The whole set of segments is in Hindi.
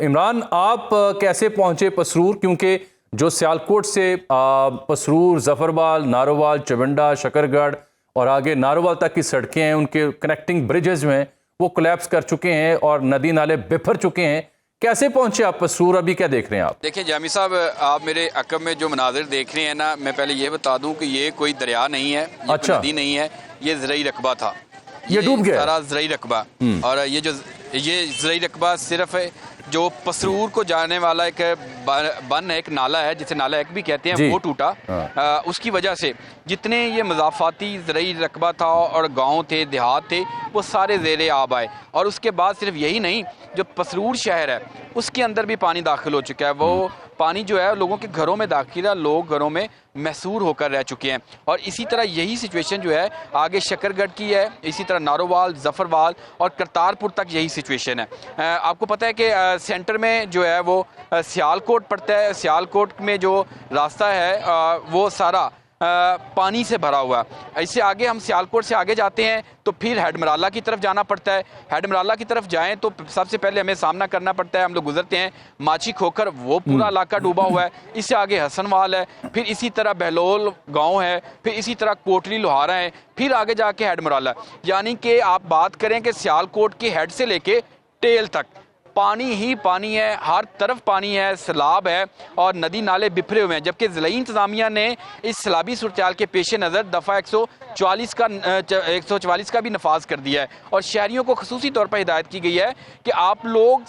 इमरान, आप कैसे पहुंचे पसरूर? क्योंकि जो सियालकोट से पसरूर, जफरवाल, नारोवाल, चविंडा, शकरगढ़ और आगे नारोवाल तक की सड़कें हैं, उनके कनेक्टिंग ब्रिजेस जो हैं वो कोलैप्स कर चुके हैं और नदी नाले बिफर चुके हैं। कैसे पहुंचे आप पसरूर? अभी क्या देख रहे हैं आप? देखिए जामी साहब, आप मेरे अकब में जो मनाजिर देख रहे हैं ना, मैं पहले ये बता दूं कि ये कोई दरिया नहीं है, ये अच्छा। नदी नहीं है, ये ज़रई रकबा था। ये डूब गया सारा ज़रई रकबा। और ये ज़रई रकबा सिर्फ जो पसरूर को जाने वाला एक बन है, एक नाला है जिसे नाला एक भी कहते हैं, वो टूटा। उसकी वजह से जितने ये मज़ाफ़ाती ज़रई रकबा था और गांव थे, देहात थे, वो सारे ज़ेरे आब आए। और उसके बाद सिर्फ यही नहीं, जो पसरूर शहर है उसके अंदर भी पानी दाखिल हो चुका है। वो पानी जो है लोगों के घरों में दाखिल है, लोग घरों में महसूर होकर रह चुके हैं। और इसी तरह यही सिचुएशन जो है आगे शकरगढ़ की है, इसी तरह नारोवाल, जफरवाल और करतारपुर तक यही सिचुएशन है। आपको पता है कि सेंटर में जो है वो सियालकोट पड़ता है। सियालकोट में जो रास्ता है वो सारा पानी से भरा हुआ है। इससे आगे हम सियालकोट से आगे जाते हैं तो फिर हेडमराला की तरफ जाना पड़ता है। हेडमराला की तरफ जाएं तो सबसे पहले हमें सामना करना पड़ता है, हम लोग गुजरते हैं माची खोकर, वो पूरा इलाका डूबा हुआ है। इससे आगे हसनवाल है, फिर इसी तरह बहलोल गांव है, फिर इसी तरह कोटली लोहारा है, फिर आगे जाके हेडमराला। यानी कि आप बात करें कि सियालकोट की हेड से लेके टेल तक पानी ही पानी है, हर तरफ पानी है, सैलाब है और नदी नाले बिखरे हुए हैं। जबकि ज़िला इंतज़ामिया ने इस सैलाबी सूरत के पेश नज़र दफ़ा 144 का भी नफाज कर दिया है और शहरियों को खसूसी तौर पर हिदायत की गई है कि आप लोग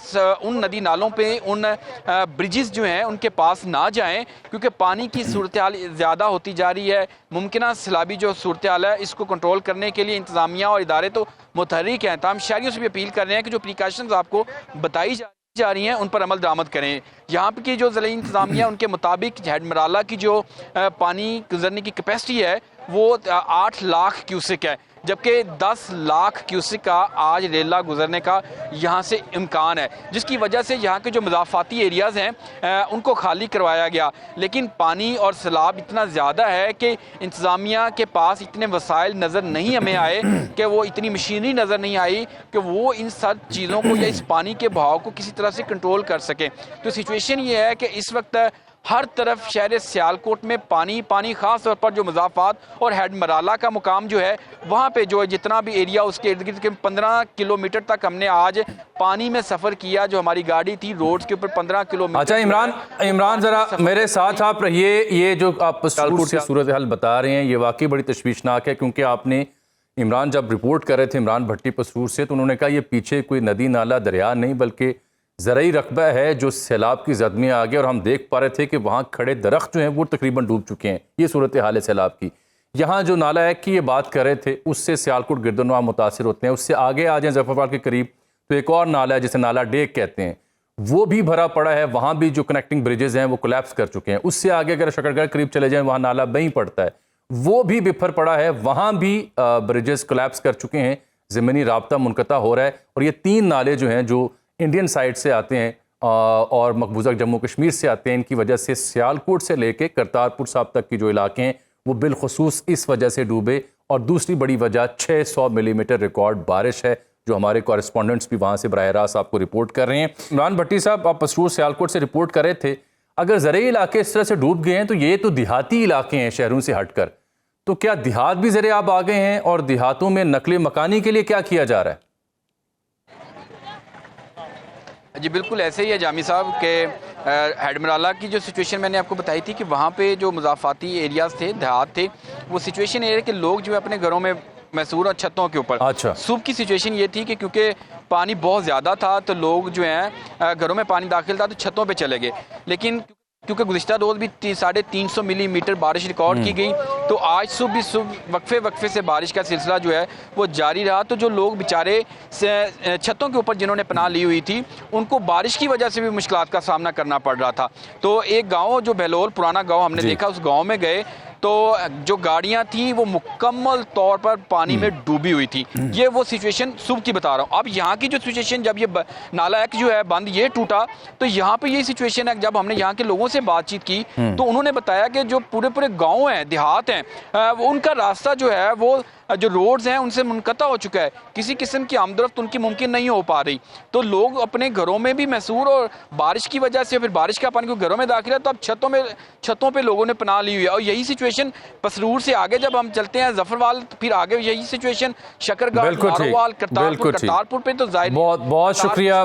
उन नदी नालों पे, उन ब्रिजेस जो हैं उनके पास ना जाएं, क्योंकि पानी की सूरत हाल ज़्यादा होती जा रही है। मुमकिन सैलाबी जो सूरत हाल है इसको कंट्रोल करने के लिए इंतज़ामिया और इदारे तो मुतहर्रिक हैं। तमाम शहरियों से भी अपील कर रहे हैं कि जो प्रिकॉशंस आपको बताई जा रही हैं उन पर अमल दरामद करें। यहाँ की जो ज़िला इंतज़ामिया उनके मुताबिक हेडमराला की जो पानी गुजरने की कैपेसिटी है वो 8 लाख क्यूसिक है, जबकि 10 लाख क्यूसिक का आज रेला गुजरने का यहाँ से इम्कान है, जिसकी वजह से यहाँ के जो मज़ाफ़ाती एरियाज़ हैं उनको खाली करवाया गया। लेकिन पानी और सैलाब इतना ज़्यादा है कि इंतज़ामिया के पास इतने वसाइल नज़र नहीं हमें आए, कि वो इतनी मशीनरी नज़र नहीं आई कि वो इन सब चीज़ों को या इस पानी के बहाव को किसी तरह से कंट्रोल कर सके। तो सिचुएशन ये है कि इस वक्त हर तरफ शहर सियालकोट में पानी पानी, खास तौर पर जो मज़ाफ़ात और हेडमराला का मुकाम जो है वहाँ पे जो जितना भी एरिया उसके इर्द गिर्द के 15 किलोमीटर तक हमने आज पानी में सफ़र किया। जो हमारी गाड़ी थी रोड्स के ऊपर 15 किलोमीटर। अच्छा इमरान ज़रा मेरे साथ आप रहिए। ये जो आप सियालकोट की सूरत हाल बता रहे हैं ये वाकई बड़ी तशवीशनाक है, क्योंकि आपने इमरान जब रिपोर्ट कर रहे थे, इमरान भट्टी पसरूर से, तो उन्होंने कहा ये पीछे कोई नदी नाला दरिया नहीं बल्कि ज़रई रकबा है जो सैलाब की जद में आ गया। और हम देख पा रहे थे कि वहाँ खड़े दरख्त जो हैं वो तकरीबन डूब चुके हैं। ये सूरत हाल है सैलाब की। यहाँ जो नाला है कि ये बात कर रहे थे उससे सियालकोट गिरदनवा मुतासिर होते हैं। उससे आगे आ जाएं जफरवाल के करीब तो एक और नाला है जिसे नाला डेक कहते हैं, वो भी भरा पड़ा है। वहाँ भी जो कनेक्टिंग ब्रिजेज़ हैं वो कोलैप्स कर चुके हैं। उससे आगे अगर शकरगढ़ करीब चले जाएँ वहाँ नाला बहीं पड़ता है, वो भी बिफर पड़ा है, वहाँ भी ब्रिजेस कोलैप्स कर चुके हैं, ज़मीनी राब्ता मुनक़ता हो रहा है। और ये 3 नाले जो हैं जो इंडियन साइड से आते हैं और मकबूजा जम्मू कश्मीर से आते हैं, इनकी वजह से सियालकोट से लेके करतारपुर साहब तक की जो इलाके हैं वो बिलखुसूस इस वजह से डूबे। और दूसरी बड़ी वजह 600 मिलीमीटर रिकॉर्ड बारिश है, जो हमारे कॉरेस्पॉन्डेंट्स भी वहाँ से बराह रास्त आपको रिपोर्ट कर रहे हैं। इमरान भट्टी साहब, आप पसरूर सियालकोट से रिपोर्ट कर रहे थे, अगर ज़रई इलाके इस तरह से डूब गए हैं तो ये तो देहाती इलाके हैं शहरों से हटकर, तो क्या देहात भी ज़रे आब आ गए हैं? और देहातों में नकले मकानी के लिए क्या किया जा रहा है? जी बिल्कुल ऐसे ही है जामी साहब के हेडमराला की जो सिचुएशन मैंने आपको बताई थी कि वहाँ पे जो मज़ाफ़ाती एरियाज़ थे, देहात थे, वो सिचुएशन ये है कि लोग जो है अपने घरों में मैसूर और छतों के ऊपर। अच्छा। सुबह की सिचुएशन ये थी कि क्योंकि पानी बहुत ज़्यादा था तो लोग जो हैं घरों में पानी दाखिल था तो छतों पे चले गए। लेकिन क्योंकि गुज़िश्ता रोज़ भी 350 मिलीमीटर बारिश रिकॉर्ड की गई, तो आज सुबह वक्फे से बारिश का सिलसिला जो है वो जारी रहा। तो जो लोग बेचारे छतों के ऊपर जिन्होंने पनाह ली हुई थी उनको बारिश की वजह से भी मुश्किलात का सामना करना पड़ रहा था। तो एक गाँव जो बहलोल पुराना गाँव हमने देखा, उस गाँव में गए तो जो गाड़ियां थी वो मुकम्मल तौर पर पानी में डूबी हुई थी। ये वो सिचुएशन सुबह की बता रहा हूँ। अब यहाँ की जो सिचुएशन, जब ये नाला एक जो है बंद ये टूटा तो यहाँ पे ये सिचुएशन है। जब हमने यहाँ के लोगों से बातचीत की तो उन्होंने बताया कि जो पूरे गाँव हैं, देहात हैं, उनका रास्ता जो है वो जो रोड्स हैं उनसे मुनक़ता हो चुका है, किसी किस्म की आमदरफ्त उनकी मुमकिन नहीं हो पा रही। तो लोग अपने घरों में भी महसूर, और बारिश की वजह से फिर बारिश का पानी को घरों में दाखिल है, तो अब छतों पे लोगों ने पनाह ली हुई है। और यही सिचुएशन पसरूर से आगे जब हम चलते हैं जफरवाल, फिर आगे यही सिचुएशन शकरगाह, मारोवाल, करतारपुर पे तो जाहिर बहुत शुक्रिया।